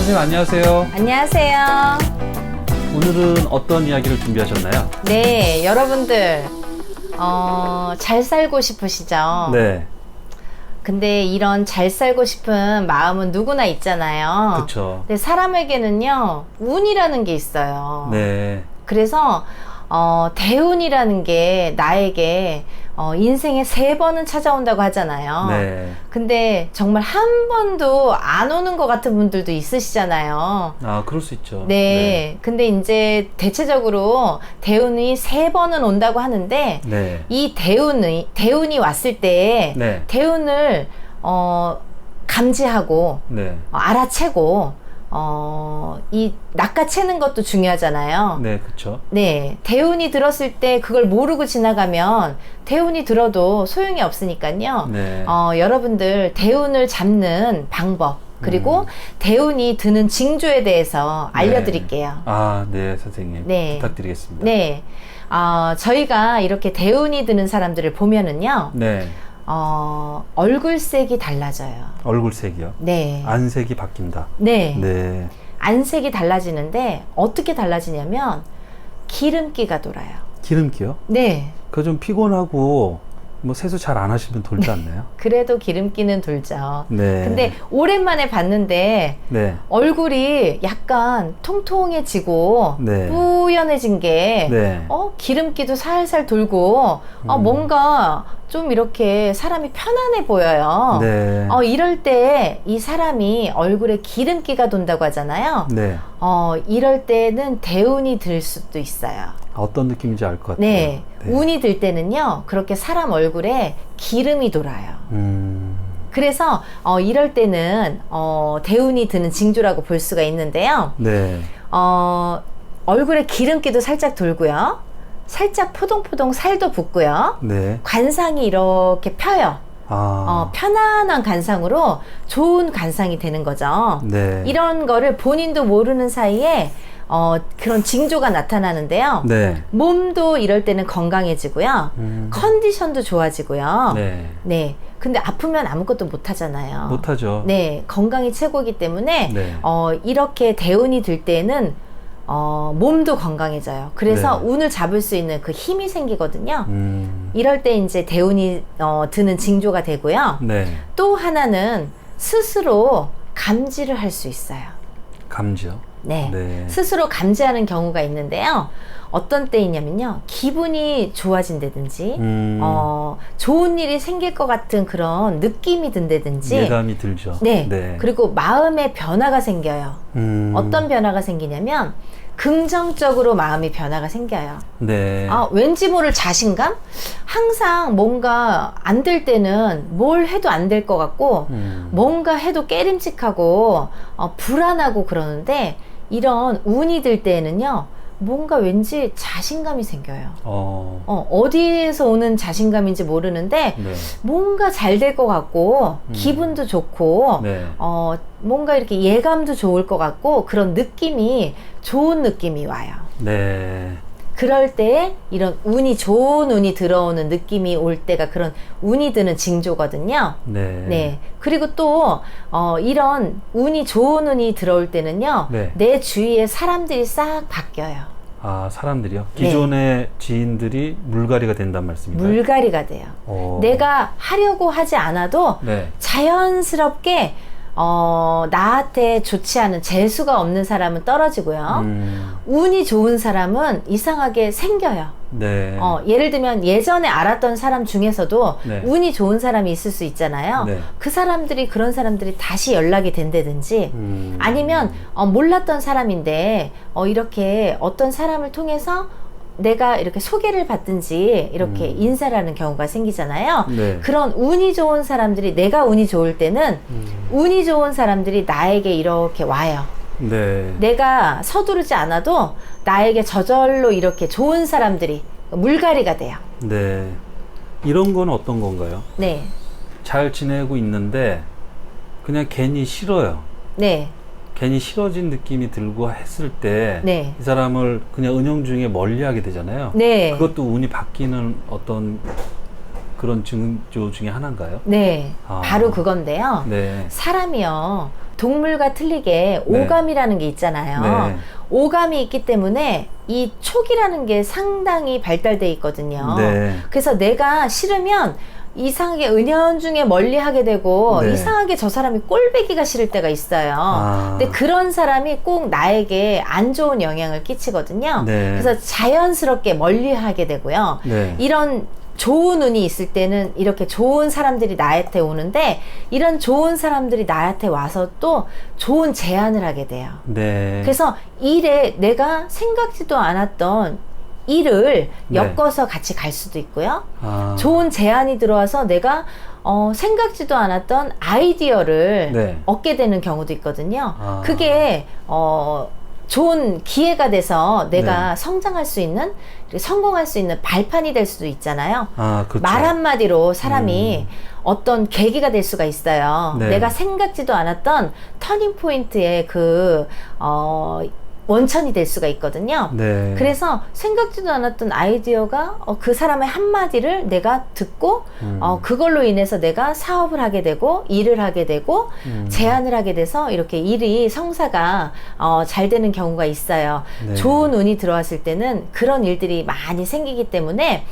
선생님 안녕하세요. 안녕하세요. 오늘은 어떤 이야기를 준비하셨나요? 네, 여러분들 잘 살고 싶으시죠? 네, 근데 이런 잘 살고 싶은 마음은 누구나 있잖아요. 그렇죠. 근데 사람에게는요, 운이라는 게 있어요. 네, 그래서 대운이라는 게 나에게 인생에 3번은 찾아온다고 하잖아요. 네. 근데 정말 한 번도 안 오는 것 같은 분들도 있으시잖아요. 아, 그럴 수 있죠. 네. 근데 이제 대체적으로 대운이 3번은 온다고 하는데, 네. 이 대운이 왔을 때, 네. 대운을, 감지하고, 네. 알아채고, 이 낚아채는 것도 중요하잖아요. 네, 그렇죠. 네. 대운이 들었을 때 그걸 모르고 지나가면 대운이 들어도 소용이 없으니까요. 네. 여러분들 대운을 잡는 방법, 그리고 대운이 드는 징조에 대해서 알려드릴게요. 아, 네, 선생님. 네. 부탁드리겠습니다. 네. 저희가 이렇게 대운이 드는 사람들을 보면은요, 네. 얼굴색이 달라져요. 얼굴색이요. 네. 안색이 바뀐다. 네. 네. 안색이 달라지는데, 어떻게 달라지냐면, 기름기가 돌아요. 기름기요? 네. 그거 좀 피곤하고 뭐 세수 잘 안 하시면 돌지 않나요? 그래도 기름기는 돌죠. 네. 근데 오랜만에 봤는데, 네. 얼굴이 약간 통통해지고, 네. 뿌연해진 게, 네. 기름기도 살살 돌고, 뭔가 좀 이렇게 사람이 편안해 보여요. 네. 이럴 때 이 사람이 얼굴에 기름기가 돈다고 하잖아요. 네. 이럴 때는 대운이 들 수도 있어요. 어떤 느낌인지 알 것 같아요. 네. 운이 들 때는요, 그렇게 사람 얼굴에 기름이 돌아요. 그래서 이럴 때는 대운이 드는 징조라고 볼 수가 있는데요. 네. 얼굴에 기름기도 살짝 돌고요. 살짝 포동포동 살도 붓고요. 네. 관상이 이렇게 펴요. 아. 편안한 관상으로 좋은 관상이 되는 거죠. 네. 이런 거를 본인도 모르는 사이에 그런 징조가 나타나는데요. 네. 몸도 이럴 때는 건강해지고요. 컨디션도 좋아지고요. 네. 네. 근데 아프면 아무것도 못 하잖아요. 못하죠. 네. 건강이 최고이기 때문에 네. 이렇게 대운이 들 때는 몸도 건강해져요. 그래서 네. 운을 잡을 수 있는 그 힘이 생기거든요. 이럴 때 이제 대운이 드는 징조가 되고요. 네. 또 하나는 스스로 감지를 할 수 있어요. 감지요? 네. 네. 스스로 감지하는 경우가 있는데요. 어떤 때이냐면요. 기분이 좋아진다든지, 좋은 일이 생길 것 같은 그런 느낌이 든다든지. 예감이 들죠. 네. 네. 그리고 마음의 변화가 생겨요. 어떤 변화가 생기냐면, 긍정적으로 마음이 변화가 생겨요. 네. 왠지 모를 자신감? 항상 뭔가 안 될 때는 뭘 해도 안 될 것 같고, 뭔가 해도 깨림칙하고, 불안하고 그러는데, 이런 운이 들 때에는요, 뭔가 왠지 자신감이 생겨요. 어디에서 오는 자신감인지 모르는데, 네. 뭔가 잘 될 것 같고, 기분도 좋고, 네. 뭔가 이렇게 예감도 좋을 것 같고, 그런 느낌이, 좋은 느낌이 와요. 네. 그럴 때 이런 좋은 운이 들어오는 느낌이 올 때가 그런 운이 드는 징조거든요. 네. 네. 그리고 또, 이런 좋은 운이 들어올 때는요, 네. 내 주위에 사람들이 싹 바뀌어요. 아, 사람들이요? 기존의 지인들이 물갈이가 된단 말씀인가요? 물갈이가 돼요. 내가 하려고 하지 않아도 네. 자연스럽게 나한테 좋지 않은 재수가 없는 사람은 떨어지고요. 운이 좋은 사람은 이상하게 생겨요. 네. 예를 들면 예전에 알았던 사람 중에서도 네. 운이 좋은 사람이 있을 수 있잖아요. 네. 그런 사람들이 다시 연락이 된다든지 아니면 몰랐던 사람인데 이렇게 어떤 사람을 통해서 내가 이렇게 소개를 받든지 이렇게 인사를 하는 경우가 생기잖아요. 네. 그런 운이 좋은 사람들이 내가 운이 좋을 때는 운이 좋은 사람들이 나에게 이렇게 와요. 네. 내가 서두르지 않아도 나에게 저절로 이렇게 좋은 사람들이 물갈이가 돼요. 네. 이런 건 어떤 건가요? 네. 잘 지내고 있는데 그냥 괜히 싫어요. 네. 괜히 싫어진 느낌이 들고 했을 때 이 네. 사람을 그냥 은연중에 멀리하게 되잖아요. 네. 그것도 운이 바뀌는 어떤 그런 징조 중에 하나인가요? 네. 아. 바로 그건데요. 네. 사람이요. 동물과 틀리게 네. 오감이라는 게 있잖아요. 네. 오감이 있기 때문에 이 촉이라는 게 상당히 발달돼 있거든요. 네. 그래서 내가 싫으면 이상하게 은연중에 멀리하게 되고 네. 이상하게 저 사람이 꼴배기가 싫을 때가 있어요. 근데 그런 사람이 꼭 나에게 안 좋은 영향을 끼치거든요. 네. 그래서 자연스럽게 멀리하게 되고요. 네. 이런 좋은 운이 있을 때는 이렇게 좋은 사람들이 나한테 오는데 이런 좋은 사람들이 나한테 와서 또 좋은 제안을 하게 돼요. 네. 그래서 일에 내가 생각지도 않았던 일을 네. 엮어서 같이 갈 수도 있고요. 아. 좋은 제안이 들어와서 내가 생각지도 않았던 아이디어를 네. 얻게 되는 경우도 있거든요. 아. 그게 좋은 기회가 돼서 내가 네. 성장할 수 있는, 성공할 수 있는 발판이 될 수도 있잖아요. 아, 그렇죠. 말 한마디로 사람이 어떤 계기가 될 수가 있어요. 네. 내가 생각지도 않았던 터닝 포인트의 원천이 될 수가 있거든요. 네. 그래서 생각지도 않았던 아이디어가 그 사람의 한마디를 내가 듣고 그걸로 인해서 내가 사업을 하게 되고 일을 하게 되고 제안을 하게 돼서 이렇게 일이 성사가 잘 되는 경우가 있어요. 네. 좋은 운이 들어왔을 때는 그런 일들이 많이 생기기 때문에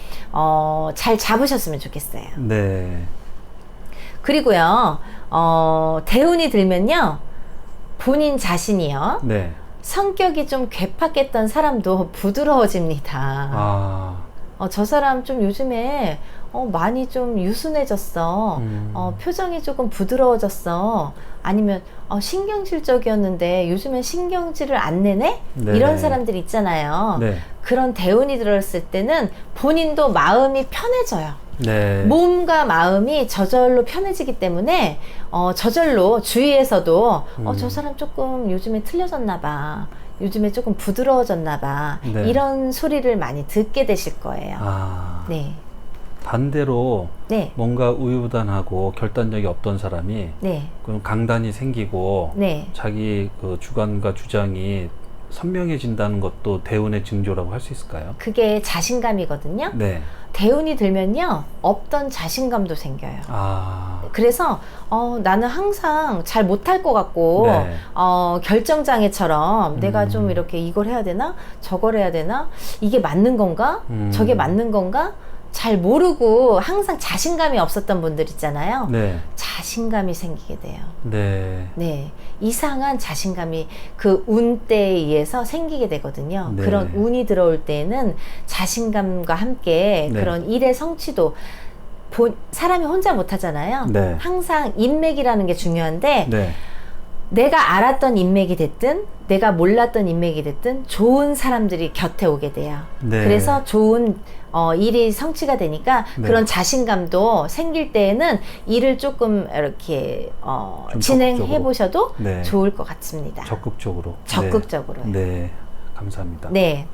잘 잡으셨으면 좋겠어요. 네. 그리고요, 대운이 들면요, 본인 자신이요, 네. 성격이 좀 괴팍했던 사람도 부드러워집니다. 아. 저 사람 좀 요즘에 많이 좀 유순해졌어. 표정이 조금 부드러워졌어. 아니면 신경질적이었는데 요즘엔 신경질을 안 내네? 네. 이런 사람들 있잖아요. 네. 그런 대운이 들었을 때는 본인도 마음이 편해져요. 네. 몸과 마음이 저절로 편해지기 때문에 저절로 주위에서도 저 사람 조금 요즘에 틀려졌나 봐, 요즘에 조금 부드러워졌나 봐, 네. 이런 소리를 많이 듣게 되실 거예요. 아. 네. 반대로 네. 뭔가 우유부단하고 결단력이 없던 사람이 네. 그럼 강단이 생기고 네. 자기 그 주관과 주장이 선명해진다는 것도 대운의 징조라고 할 수 있을까요? 그게 자신감이거든요. 네. 대운이 들면요, 없던 자신감도 생겨요. 아. 그래서 나는 항상 잘 못할 것 같고 네. 결정장애처럼 내가 좀 이렇게 이걸 해야 되나 저걸 해야 되나, 이게 맞는 건가 저게 맞는 건가 잘 모르고 항상 자신감이 없었던 분들 있잖아요. 네. 자신감이 생기게 돼요. 네. 네, 이상한 자신감이 그 운때에 의해서 생기게 되거든요. 네. 그런 운이 들어올 때에는 자신감과 함께 네. 그런 일의 성취도, 사람이 혼자 못하잖아요. 네. 항상 인맥이라는 게 중요한데 네. 내가 알았던 인맥이 됐든 내가 몰랐던 인맥이 됐든 좋은 사람들이 곁에 오게 돼요. 네. 그래서 좋은 일이 성취가 되니까 네. 그런 자신감도 생길 때에는 일을 조금 이렇게 좀 진행해 적극적으로. 보셔도 네. 좋을 것 같습니다. 적극적으로. 적극적으로. 네. 네. 감사합니다. 네.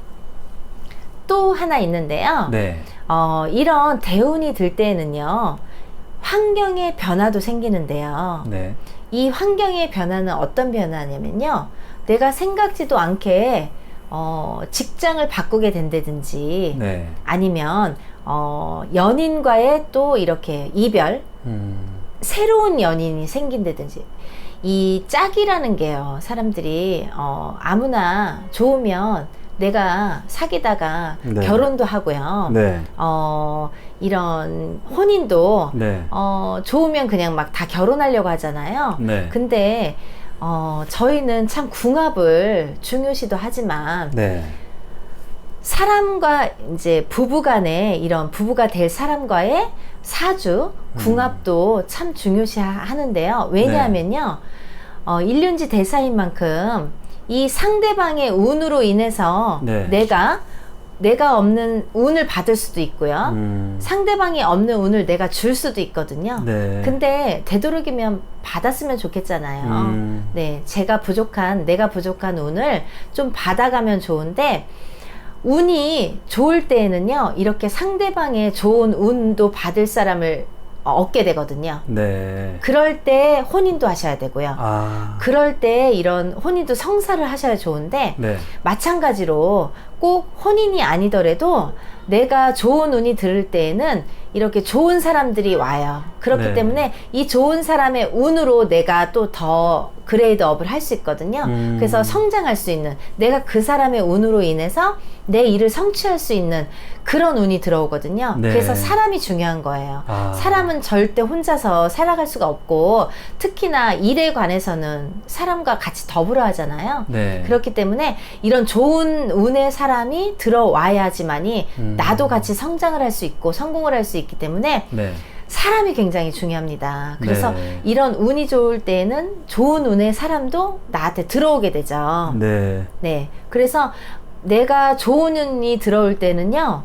또 하나 있는데요. 네. 이런 대운이 들 때에는요, 환경의 변화도 생기는데요. 네. 이 환경의 변화는 어떤 변화냐면요, 내가 생각지도 않게 직장을 바꾸게 된다든지, 네. 아니면 연인과의 또 이렇게 이별, 새로운 연인이 생긴다든지. 이 짝이라는 게요, 사람들이 아무나 좋으면 내가 사귀다가 네. 결혼도 하고요. 네. 이런 혼인도 네. 좋으면 그냥 막 다 결혼하려고 하잖아요. 네. 근데 저희는 참 궁합을 중요시도 하지만 네. 사람과 이제 부부간에 이런 부부가 될 사람과의 사주 궁합도 참 중요시 하는데요. 왜냐하면요, 일륜지 대사인 만큼 이 상대방의 운으로 인해서 네. 내가 없는 운을 받을 수도 있고요. 상대방이 없는 운을 내가 줄 수도 있거든요. 네. 근데 되도록이면 받았으면 좋겠잖아요. 네, 내가 부족한 운을 좀 받아가면 좋은데, 운이 좋을 때에는요, 이렇게 상대방의 좋은 운도 받을 사람을 얻게 되거든요. 네. 그럴 때 혼인도 하셔야 되고요. 아. 그럴 때 이런 혼인도 성사를 하셔야 좋은데, 네. 마찬가지로 꼭 혼인이 아니더라도 내가 좋은 운이 들을 때에는 이렇게 좋은 사람들이 와요. 그렇기 네. 때문에 이 좋은 사람의 운으로 내가 또 더 그레이드업을 할 수 있거든요. 그래서 성장할 수 있는, 내가 그 사람의 운으로 인해서 내 일을 성취할 수 있는 그런 운이 들어오거든요. 네. 그래서 사람이 중요한 거예요. 사람은 절대 혼자서 살아갈 수가 없고, 특히나 일에 관해서는 사람과 같이 더불어 하잖아요. 네. 그렇기 때문에 이런 좋은 운의 사람이 들어와야지만이 나도 같이 성장을 할 수 있고 성공을 할 수 있기 때문에 네. 사람이 굉장히 중요합니다. 그래서 네. 이런 운이 좋을 때는 좋은 운의 사람도 나한테 들어오게 되죠. 네. 네. 그래서 내가 좋은 운이 들어올 때는요,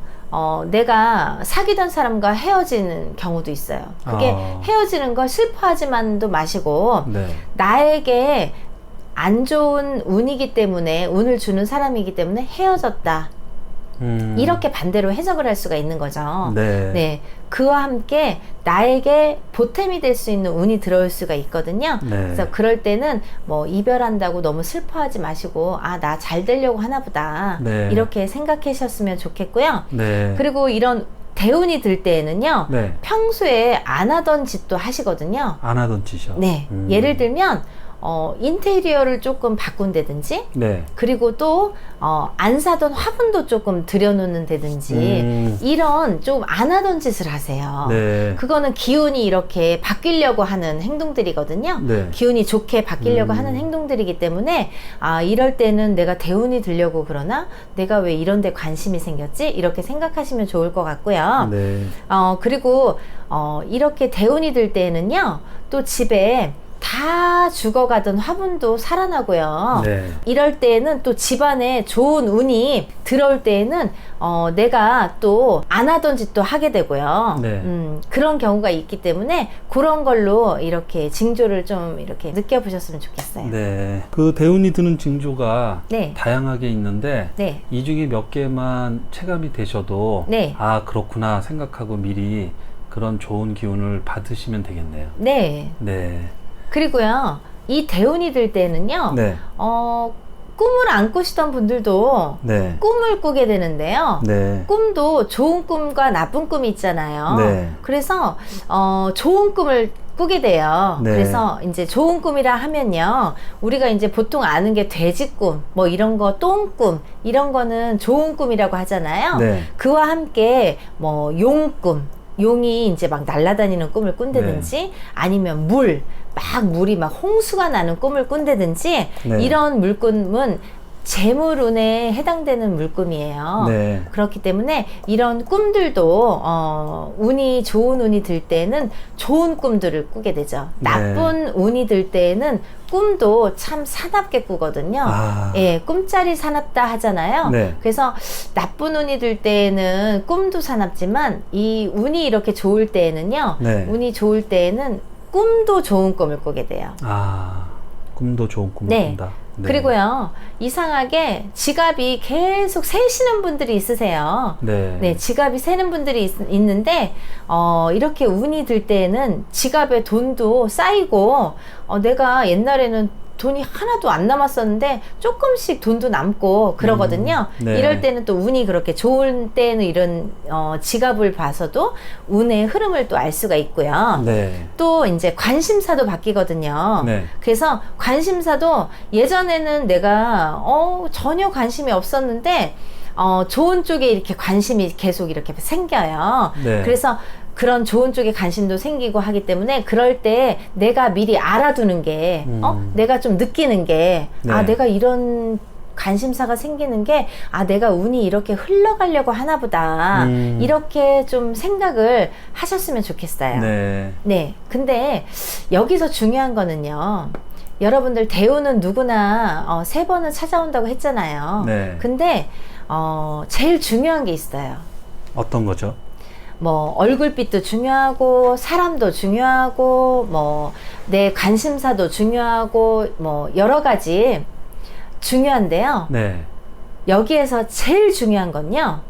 내가 사귀던 사람과 헤어지는 경우도 있어요. 그게 헤어지는 걸 슬퍼하지만도 마시고, 네. 나에게 안 좋은 운이기 때문에, 운을 주는 사람이기 때문에 헤어졌다. 이렇게 반대로 해석을 할 수가 있는 거죠. 네. 네. 그와 함께 나에게 보탬이 될 수 있는 운이 들어올 수가 있거든요. 네. 그래서 그럴 때는 뭐 이별한다고 너무 슬퍼하지 마시고, 아, 나 잘 되려고 하나 보다. 네. 이렇게 생각하셨으면 좋겠고요. 네. 그리고 이런 대운이 들 때에는요, 네. 평소에 안 하던 짓도 하시거든요. 안 하던 짓이요. 네. 예를 들면, 인테리어를 조금 바꾼다든지, 네. 그리고 또 안 사던 화분도 조금 들여놓는다든지, 이런 좀 안 하던 짓을 하세요. 네. 그거는 기운이 이렇게 바뀌려고 하는 행동들이거든요. 네. 기운이 좋게 바뀌려고 하는 행동들이기 때문에, 아, 이럴 때는 내가 대운이 들려고 그러나 내가 왜 이런 데 관심이 생겼지? 이렇게 생각하시면 좋을 것 같고요. 네. 그리고 이렇게 대운이 들 때는요, 또 집에 다 죽어가던 화분도 살아나고요. 네. 이럴 때에는 또 집안에 좋은 운이 들어올 때에는 내가 또 안 하던 짓도 하게 되고요. 네. 그런 경우가 있기 때문에 그런 걸로 이렇게 징조를 좀 이렇게 느껴보셨으면 좋겠어요. 네. 그 대운이 드는 징조가 네. 다양하게 있는데 네. 이 중에 몇 개만 체감이 되셔도 네. 아, 그렇구나 생각하고 미리 그런 좋은 기운을 받으시면 되겠네요. 네. 네. 그리고요, 이 대운이 들 때는요, 네. 꿈을 안 꾸시던 분들도 네. 꿈을 꾸게 되는데요. 네. 꿈도 좋은 꿈과 나쁜 꿈이 있잖아요. 네. 그래서 좋은 꿈을 꾸게 돼요. 네. 그래서 이제 좋은 꿈이라 하면요, 우리가 이제 보통 아는 게 돼지꿈, 뭐 이런 거, 똥꿈, 이런 거는 좋은 꿈이라고 하잖아요. 네. 그와 함께 뭐 용꿈, 용이 이제 막 날아다니는 꿈을 꾼다든지, 아니면 물이 막 홍수가 나는 꿈을 꾼다든지, 네. 이런 물꿈은 재물운에 해당되는 물꿈이에요. 네. 그렇기 때문에 이런 꿈들도 운이 좋은 운이 들 때는 좋은 꿈들을 꾸게 되죠. 네. 나쁜 운이 들 때는 꿈도 참 사납게 꾸거든요. 아. 예, 꿈자리 사납다 하잖아요. 네. 그래서 나쁜 운이 들 때는 꿈도 사납지만, 이 운이 이렇게 좋을 때에는요, 네. 운이 좋을 때에는 꿈도 좋은 꿈을 꾸게 돼요. 아, 꿈도 좋은 꿈을 네. 꾼다. 네. 그리고요, 이상하게 지갑이 계속 새시는 분들이 있으세요. 네. 네, 지갑이 새는 분들이 있는데, 이렇게 운이 들 때는 지갑에 돈도 쌓이고, 내가 옛날에는 돈이 하나도 안 남았었는데 조금씩 돈도 남고 그러거든요. 네. 이럴 때는 또 운이 그렇게 좋은 때는 이런 지갑을 봐서도 운의 흐름을 또 알 수가 있고요. 네. 또 이제 관심사도 바뀌거든요. 네. 그래서 관심사도 예전에는 내가 전혀 관심이 없었는데 좋은 쪽에 이렇게 관심이 계속 이렇게 생겨요. 네. 그래서 그런 좋은 쪽에 관심도 생기고 하기 때문에, 그럴 때 내가 미리 알아두는 게, 내가 좀 느끼는 게, 네. 아, 내가 이런 관심사가 생기는 게, 아, 내가 운이 이렇게 흘러가려고 하나 보다. 이렇게 좀 생각을 하셨으면 좋겠어요. 네. 네. 근데 여기서 중요한 거는요, 여러분들 대운은 누구나 3번은 찾아온다고 했잖아요. 네. 근데 제일 중요한 게 있어요. 어떤 거죠? 뭐 얼굴빛도 중요하고, 사람도 중요하고, 뭐 내 관심사도 중요하고, 뭐 여러 가지 중요한데요. 네. 여기에서 제일 중요한 건요,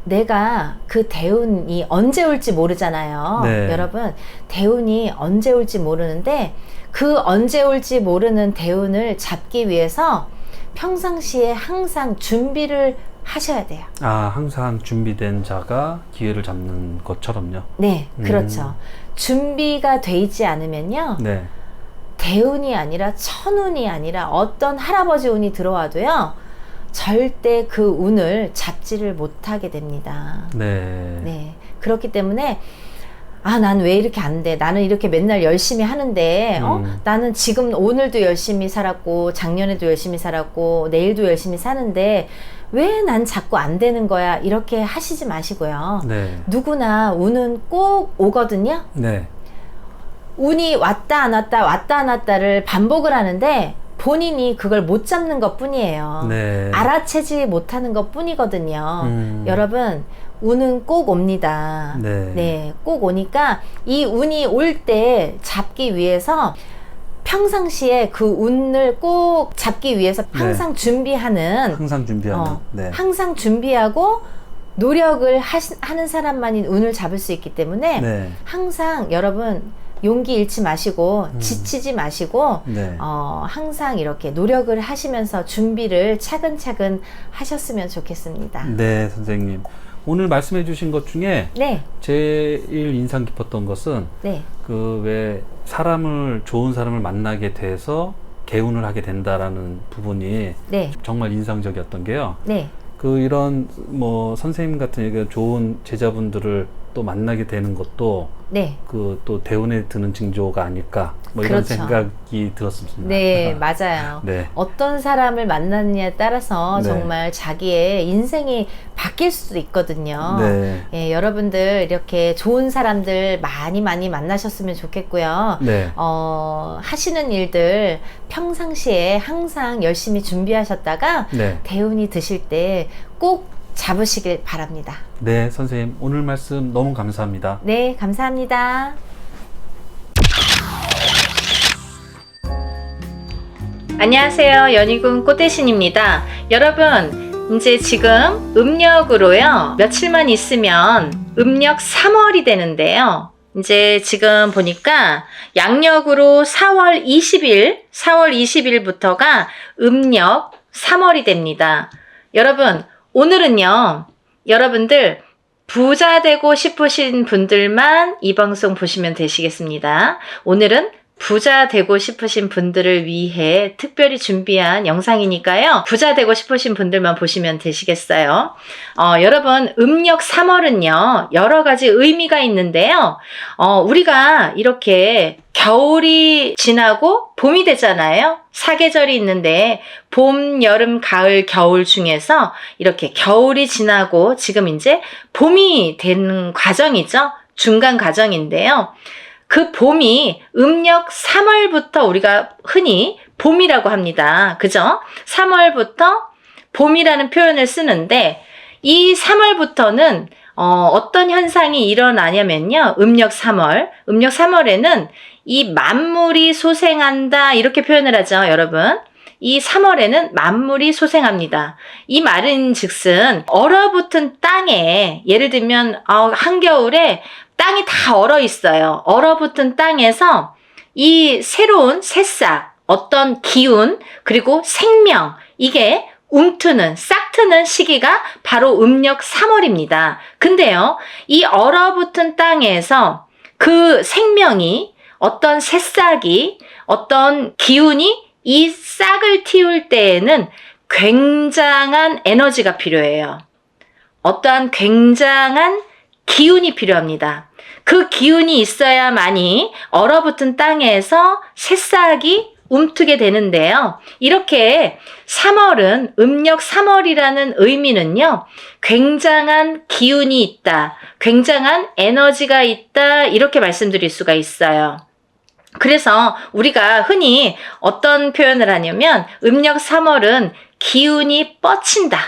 내가 그 대운이 언제 올지 모르잖아요. 네. 여러분, 대운이 언제 올지 모르는데, 그 언제 올지 모르는 대운을 잡기 위해서 평상시에 항상 준비를 하셔야 돼요. 아, 항상 준비된 자가 기회를 잡는 것처럼요. 네, 그렇죠. 준비가 돼 있지 않으면요, 네. 대운이 아니라 천운이 아니라 어떤 할아버지 운이 들어와도요, 절대 그 운을 잡지를 못하게 됩니다. 네. 네. 그렇기 때문에 난 왜 이렇게 안 돼? 나는 이렇게 맨날 열심히 하는데, 나는 지금 오늘도 열심히 살았고, 작년에도 열심히 살았고, 내일도 열심히 사는데, 왜 난 자꾸 안 되는 거야? 이렇게 하시지 마시고요. 네. 누구나 운은 꼭 오거든요. 네. 운이 왔다 안 왔다, 왔다 안 왔다를 반복을 하는데, 본인이 그걸 못 잡는 것 뿐이에요. 네. 알아채지 못하는 것 뿐이거든요. 여러분, 운은 꼭 옵니다. 네. 네, 꼭 오니까 이 운이 올 때 잡기 위해서 평상시에 그 운을 꼭 잡기 위해서 항상 준비하는, 항상 준비하는. 네. 항상 준비하고 노력을 하는 사람만이 운을 잡을 수 있기 때문에 네. 항상 여러분 용기 잃지 마시고 지치지 마시고 네. 항상 이렇게 노력을 하시면서 준비를 차근차근 하셨으면 좋겠습니다. 네, 선생님. 오늘 말씀해 주신 것 중에 네, 제일 인상 깊었던 것은 네, 그 왜 좋은 사람을 만나게 돼서 개운을 하게 된다라는 부분이 네, 정말 인상적이었던 게요. 네, 이런 선생님 같은 좋은 제자분들을 또 만나게 되는 것도 네. 또 대운에 드는 징조가 아닐까 이런 그렇죠. 생각이 들었습니다. 네, 맞아요. 네. 어떤 사람을 만나느냐에 따라서 네. 정말 자기의 인생이 바뀔 수도 있거든요. 네. 예, 여러분들 이렇게 좋은 사람들 많이 만나셨으면 좋겠고요. 네. 하시는 일들 평상시에 항상 열심히 준비하셨다가 네. 대운이 드실 때 꼭 잡으시길 바랍니다. 네, 선생님 오늘 말씀 너무 감사합니다. 네, 감사합니다. 안녕하세요. 연희군 꽃대신입니다. 여러분, 이제 지금 음력으로요, 며칠만 있으면 음력 3월이 되는데요. 이제 지금 보니까 양력으로 4월 20일부터가 음력 3월이 됩니다. 여러분, 오늘은요, 여러분들 부자 되고 싶으신 분들만 이 방송 보시면 되시겠습니다. 오늘은 부자 되고 싶으신 분들을 위해 특별히 준비한 영상이니까요. 부자 되고 싶으신 분들만 보시면 되시겠어요. 여러분, 음력 3월은요, 여러 가지 의미가 있는데요. 우리가 이렇게 겨울이 지나고 봄이 되잖아요. 사계절이 있는데 봄, 여름, 가을, 겨울 중에서 이렇게 겨울이 지나고 지금 이제 봄이 되는 과정이죠. 중간 과정인데요. 그 봄이 음력 3월부터 우리가 흔히 봄이라고 합니다. 그죠? 3월부터 봄이라는 표현을 쓰는데 이 3월부터는 어떤 현상이 일어나냐면요. 음력 3월에는 이 만물이 소생한다 이렇게 표현을 하죠. 여러분. 이 3월에는 만물이 소생합니다. 이 말은 즉슨 얼어붙은 땅에 예를 들면 한겨울에 땅이 다 얼어 있어요. 얼어붙은 땅에서 이 새로운 새싹, 어떤 기운, 그리고 생명, 이게 움트는, 싹트는 시기가 바로 음력 3월입니다. 근데요, 이 얼어붙은 땅에서 그 생명이, 어떤 새싹이, 어떤 기운이 이 싹을 틔울 때에는 굉장한 에너지가 필요해요. 어떠한 굉장한 기운이 필요합니다. 그 기운이 있어야만이 얼어붙은 땅에서 새싹이 움트게 되는데요. 이렇게 3월은 음력 3월이라는 의미는요. 굉장한 기운이 있다. 굉장한 에너지가 있다. 이렇게 말씀드릴 수가 있어요. 그래서 우리가 흔히 어떤 표현을 하냐면 음력 3월은 기운이 뻗친다.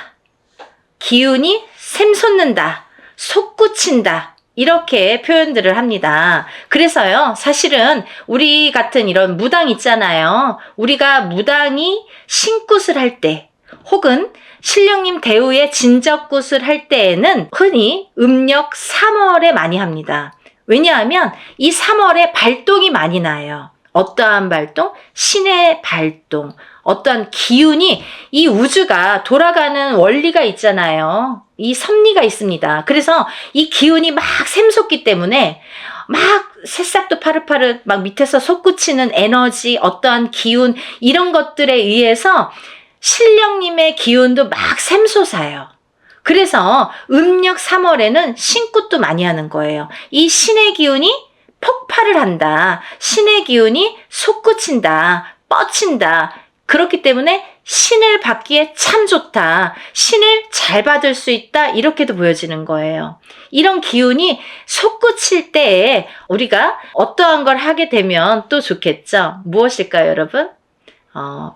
기운이 샘솟는다. 솟구친다. 이렇게 표현들을 합니다. 그래서요, 사실은 우리 같은 이런 무당 있잖아요. 우리가 무당이 신굿을 할 때, 혹은 신령님 대우의 진적굿을 할 때에는 흔히 음력 3월에 많이 합니다. 왜냐하면 이 3월에 발동이 많이 나요. 어떠한 발동? 신의 발동. 어떠한 기운이, 이 우주가 돌아가는 원리가 있잖아요. 이 섭리가 있습니다. 그래서 이 기운이 막 샘솟기 때문에 막 새싹도 파릇파릇 막 밑에서 솟구치는 에너지, 어떠한 기운 이런 것들에 의해서 신령님의 기운도 막 샘솟아요. 그래서 음력 3월에는 신굿도 많이 하는 거예요. 이 신의 기운이 폭발을 한다. 신의 기운이 솟구친다. 뻗친다. 그렇기 때문에 신을 받기에 참 좋다. 신을 잘 받을 수 있다. 이렇게도 보여지는 거예요. 이런 기운이 솟구칠 때에 우리가 어떠한 걸 하게 되면 또 좋겠죠? 무엇일까요, 여러분?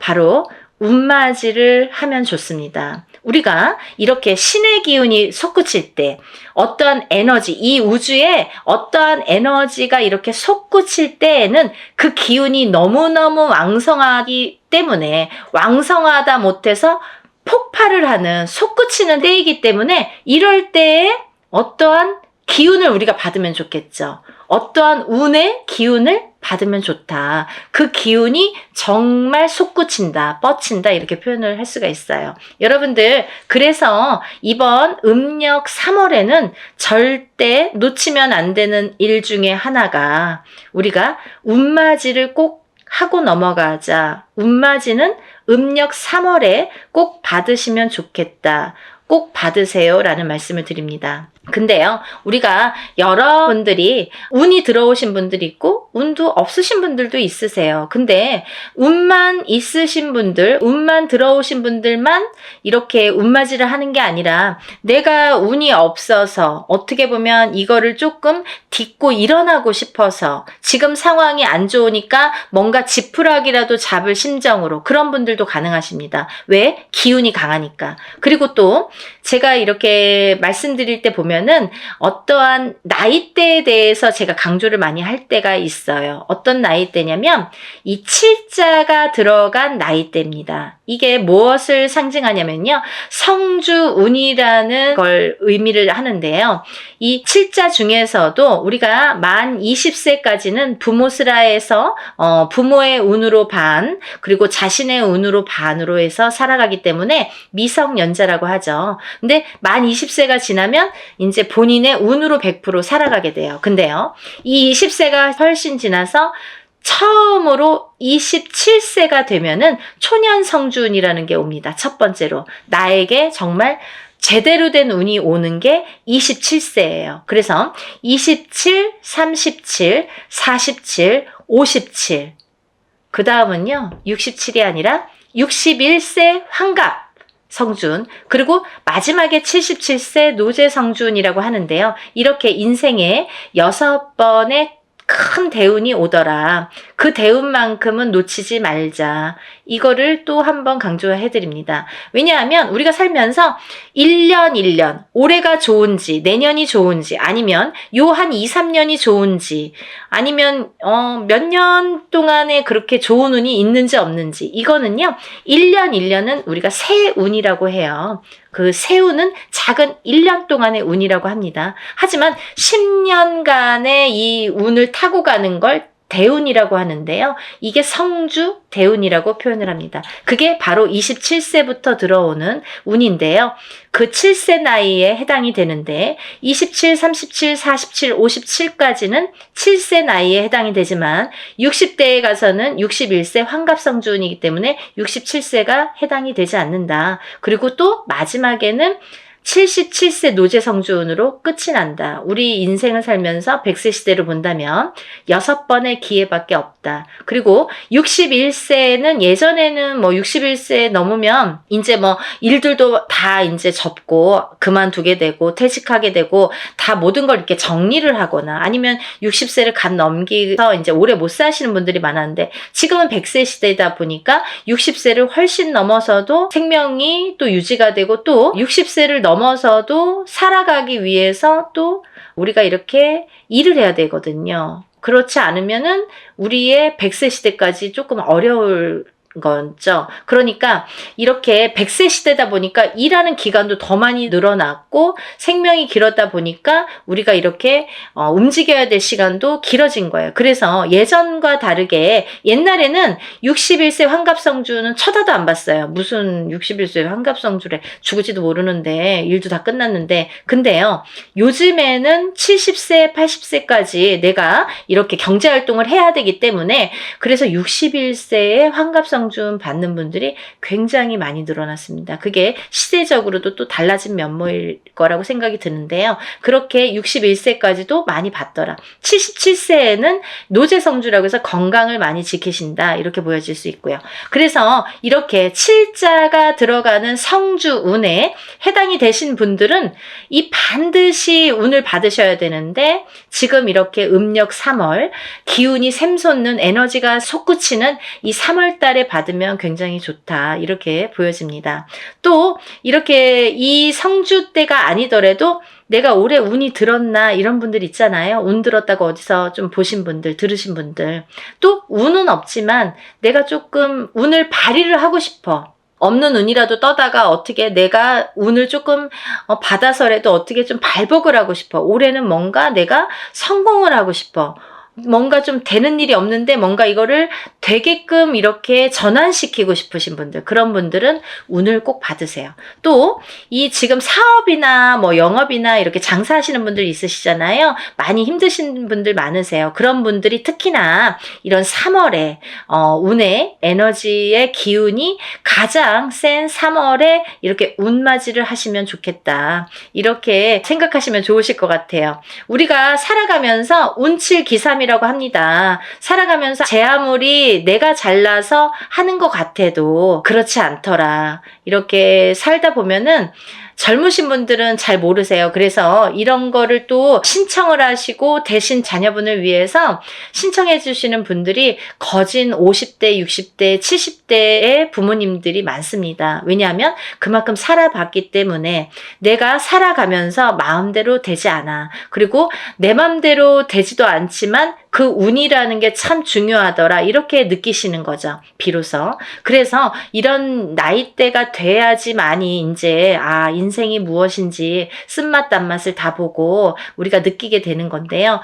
바로 운맞이를 하면 좋습니다. 우리가 이렇게 신의 기운이 솟구칠 때 어떠한 에너지, 이 우주에 어떠한 에너지가 이렇게 솟구칠 때에는 그 기운이 너무너무 왕성하기 때문에 왕성하다 못해서 폭발을 하는 솟구치는 때이기 때문에 이럴 때에 어떠한 기운을 우리가 받으면 좋겠죠. 어떠한 운의 기운을 받으면 좋다. 그 기운이 정말 솟구친다, 뻗친다 이렇게 표현을 할 수가 있어요. 여러분들 그래서 이번 음력 3월에는 절대 놓치면 안 되는 일 중에 하나가 우리가 운맞이를 꼭 하고 넘어가자. 운맞이는 음력 3월에 꼭 받으시면 좋겠다. 꼭 받으세요 라는 말씀을 드립니다. 근데요, 우리가 여러분들이 운이 들어오신 분들이 있고 운도 없으신 분들도 있으세요. 근데 운만 있으신 분들, 운만 들어오신 분들만 이렇게 운맞이를 하는 게 아니라 내가 운이 없어서 어떻게 보면 이거를 조금 딛고 일어나고 싶어서 지금 상황이 안 좋으니까 뭔가 지푸라기라도 잡을 심정으로 그런 분들도 가능하십니다. 왜? 기운이 강하니까. 그리고 또 제가 이렇게 말씀드릴 때 보면은 어떠한 나이대에 대해서 제가 강조를 많이 할 때가 있어요. 어떤 나이대냐면 이 7자가 들어간 나이대입니다. 이게 무엇을 상징하냐면요. 성주운이라는 걸 의미를 하는데요. 이 7자 중에서도 우리가 만 20세까지는 부모스라에서 부모의 운으로 반, 그리고 자신의 운으로 반으로 해서 살아가기 때문에 미성년자라고 하죠. 근데 만 20세가 지나면 이제 본인의 운으로 100% 살아가게 돼요. 근데요, 이 20세가 훨씬 지나서 처음으로 27세가 되면은 초년성주운이라는 게 옵니다. 첫 번째로. 나에게 정말 제대로 된 운이 오는 게 27세예요. 그래서 27, 37, 47, 57. 그 다음은요, 67이 아니라 61세 환갑. 성준, 그리고 마지막에 77세 노제성준이라고 하는데요. 이렇게 인생에 6번의 큰 대운이 오더라. 그 대운만큼은 놓치지 말자. 이거를 또 한번 강조해 드립니다. 왜냐하면 우리가 살면서 1년, 올해가 좋은지, 내년이 좋은지, 아니면 요 한 2, 3년이 좋은지, 아니면 몇 년 동안에 그렇게 좋은 운이 있는지 없는지, 이거는요, 1년은 우리가 새 운이라고 해요. 그 새우는 작은 1년 동안의 운이라고 합니다. 하지만 10년간의 이 운을 타고 가는 걸 대운이라고 하는데요. 이게 성주 대운이라고 표현을 합니다. 그게 바로 27세부터 들어오는 운인데요. 그 7세 나이에 해당이 되는데 27, 37, 47, 57까지는 7세 나이에 해당이 되지만 60대에 가서는 61세 환갑성주운이기 때문에 67세가 해당이 되지 않는다. 그리고 또 마지막에는 77세 노제성주운으로 끝이 난다. 우리 인생을 살면서 100세 시대로 본다면 6번의 기회밖에 없다. 그리고 61세는 예전에는 61세 넘으면 이제 일들도 다 이제 접고 그만두게 되고 퇴직하게 되고 다 모든 걸 이렇게 정리를 하거나 아니면 60세를 갓 넘기서 이제 오래 못 사시는 분들이 많았는데 지금은 100세 시대이다 보니까 60세를 훨씬 넘어서도 생명이 또 유지가 되고 또 60세를 넘어서도 살아가기 위해서 또 우리가 이렇게 일을 해야 되거든요. 그렇지 않으면은 우리의 100세 시대까지 조금 어려울 거죠. 그러니까 이렇게 100세 시대다 보니까 일하는 기간도 더 많이 늘어났고 생명이 길었다 보니까 우리가 이렇게 움직여야 될 시간도 길어진 거예요. 그래서 예전과 다르게 옛날에는 61세 환갑성주는 쳐다도 안 봤어요. 무슨 61세 환갑성주래, 죽을지도 모르는데 일도 다 끝났는데. 근데요, 요즘에는 70세 80세까지 내가 이렇게 경제활동을 해야 되기 때문에 그래서 61세에 환갑성주 받는 분들이 굉장히 많이 늘어났습니다. 그게 시대적으로도 또 달라진 면모일 거라고 생각이 드는데요. 그렇게 61세까지도 많이 받더라. 77세에는 노재성주라고 해서 건강을 많이 지키신다, 이렇게 보여질 수 있고요. 그래서 이렇게 7자가 들어가는 성주운에 해당이 되신 분들은 이 반드시 운을 받으셔야 되는데, 지금 이렇게 음력 3월 기운이 샘솟는 에너지가 솟구치는 이 3월 달에 받으면 굉장히 좋다, 이렇게 보여집니다. 또 이렇게 이 성주 때가 아니더라도 내가 올해 운이 들었나, 이런 분들 있잖아요. 운 들었다고 어디서 좀 보신 분들, 들으신 분들. 또 운은 없지만 내가 조금 운을 발휘를 하고 싶어. 없는 운이라도 떠다가 어떻게 내가 운을 조금 받아서라도 어떻게 좀 발복을 하고 싶어. 올해는 뭔가 내가 성공을 하고 싶어. 뭔가 좀 되는 일이 없는데 뭔가 이거를 되게끔 이렇게 전환시키고 싶으신 분들, 그런 분들은 운을 꼭 받으세요. 또 이 지금 사업이나 뭐 영업이나 이렇게 장사하시는 분들 있으시잖아요. 많이 힘드신 분들 많으세요. 그런 분들이 특히나 이런 3월에 운의 에너지의 기운이 가장 센 3월에 이렇게 운맞이를 하시면 좋겠다, 이렇게 생각하시면 좋으실 것 같아요. 우리가 살아가면서 운칠기삼이라고 합니다. 살아가면서 제 아무리 내가 잘나서 하는 것 같아도 그렇지 않더라. 이렇게 살다 보면은 젊으신 분들은 잘 모르세요. 그래서 이런 거를 또 신청을 하시고 대신 자녀분을 위해서 신청해 주시는 분들이 거진 50대, 60대, 70대의 부모님들이 많습니다. 왜냐하면 그만큼 살아봤기 때문에 내가 살아가면서 마음대로 되지 않아. 그리고 내 마음대로 되지도 않지만 그 운이라는 게 참 중요하더라, 이렇게 느끼시는 거죠, 비로소. 그래서 이런 나이대가 돼야지만이 이제 인생이 무엇인지 쓴맛 단맛을 다 보고 우리가 느끼게 되는 건데요.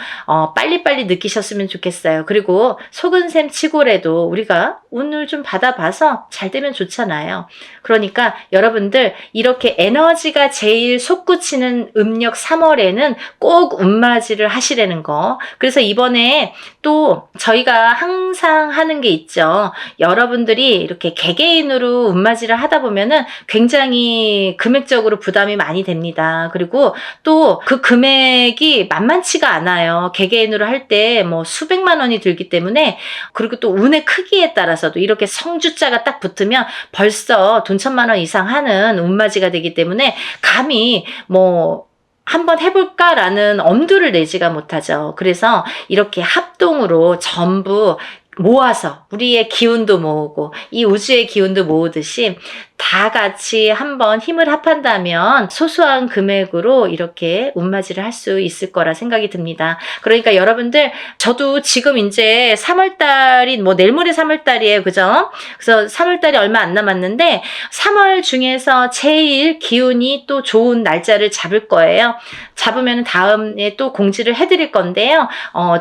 빨리빨리 느끼셨으면 좋겠어요. 그리고 속은셈 치고라도 우리가 운을 좀 받아봐서 잘 되면 좋잖아요. 그러니까 여러분들 이렇게 에너지가 제일 솟구치는 음력 3월에는 꼭 운맞이를 하시라는 거. 그래서 이번에 또 저희가 항상 하는 게 있죠. 여러분들이 이렇게 개개인으로 운맞이를 하다 보면은 굉장히 금액적으로 부담이 많이 됩니다. 그리고 또 그 금액이 만만치가 않아요. 개개인으로 할 때 뭐 수백만 원이 들기 때문에. 그리고 또 운의 크기에 따라서도 이렇게 성주자가 딱 붙으면 벌써 돈 1,000만 원 이상 하는 운맞이가 되기 때문에 감히 뭐 한번 해볼까라는 엄두를 내지가 못하죠. 그래서 이렇게 합동으로 전부 모아서 우리의 기운도 모으고 이 우주의 기운도 모으듯이 다 같이 한번 힘을 합한다면 소소한 금액으로 이렇게 운맞이를 할 수 있을 거라 생각이 듭니다. 그러니까 여러분들, 저도 지금 이제 3월달이 뭐 내일 모레 3월달이에요. 그죠? 그래서 3월달이 얼마 안 남았는데 3월 중에서 제일 기운이 또 좋은 날짜를 잡을 거예요. 잡으면 다음에 또 공지를 해드릴 건데요.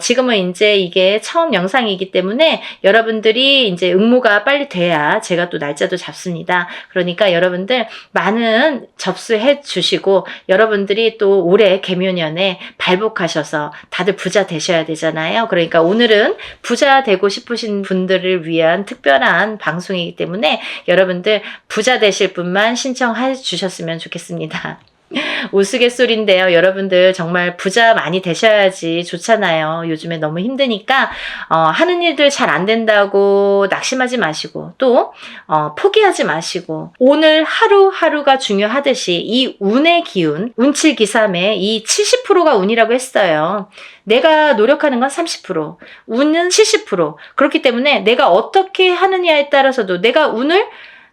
지금은 이제 이게 처음 영상이기 때문에 여러분들이 이제 응모가 빨리 돼야 제가 또 날짜도 잡습니다. 그러니까 여러분들 많은 접수해 주시고, 여러분들이 또 올해 개묘년에 발복하셔서 다들 부자 되셔야 되잖아요. 그러니까 오늘은 부자 되고 싶으신 분들을 위한 특별한 방송이기 때문에 여러분들 부자 되실 분만 신청해 주셨으면 좋겠습니다. 우스갯소리인데요. 여러분들 정말 부자 많이 되셔야지 좋잖아요. 요즘에 너무 힘드니까 하는 일들 잘 안 된다고 낙심하지 마시고, 또 포기하지 마시고, 오늘 하루하루가 중요하듯이 이 운의 기운, 운칠기삼의 이 70%가 운이라고 했어요. 내가 노력하는 건 30%, 운은 70%. 그렇기 때문에 내가 어떻게 하느냐에 따라서도 내가 운을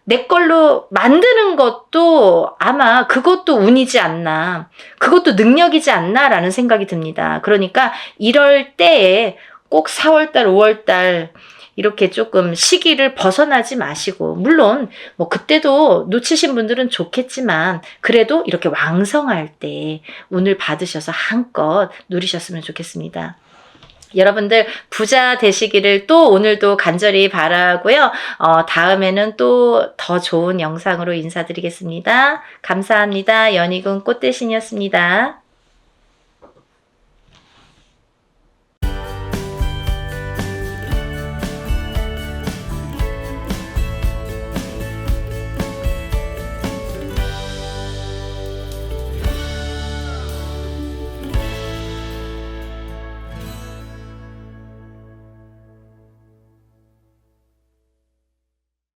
내 걸로 만드는 것도 아마 그것도 운이지 않나, 그것도 능력이지 않나 라는 생각이 듭니다. 그러니까 이럴 때에 꼭 4월달, 5월달 이렇게 조금 시기를 벗어나지 마시고, 물론 뭐 그때도 놓치신 분들은 좋겠지만 그래도 이렇게 왕성할 때 운을 받으셔서 한껏 누리셨으면 좋겠습니다. 여러분들 부자 되시기를 또 오늘도 간절히 바라고요. 다음에는 또 더 좋은 영상으로 인사드리겠습니다. 감사합니다. 연희군 꽃대신이었습니다.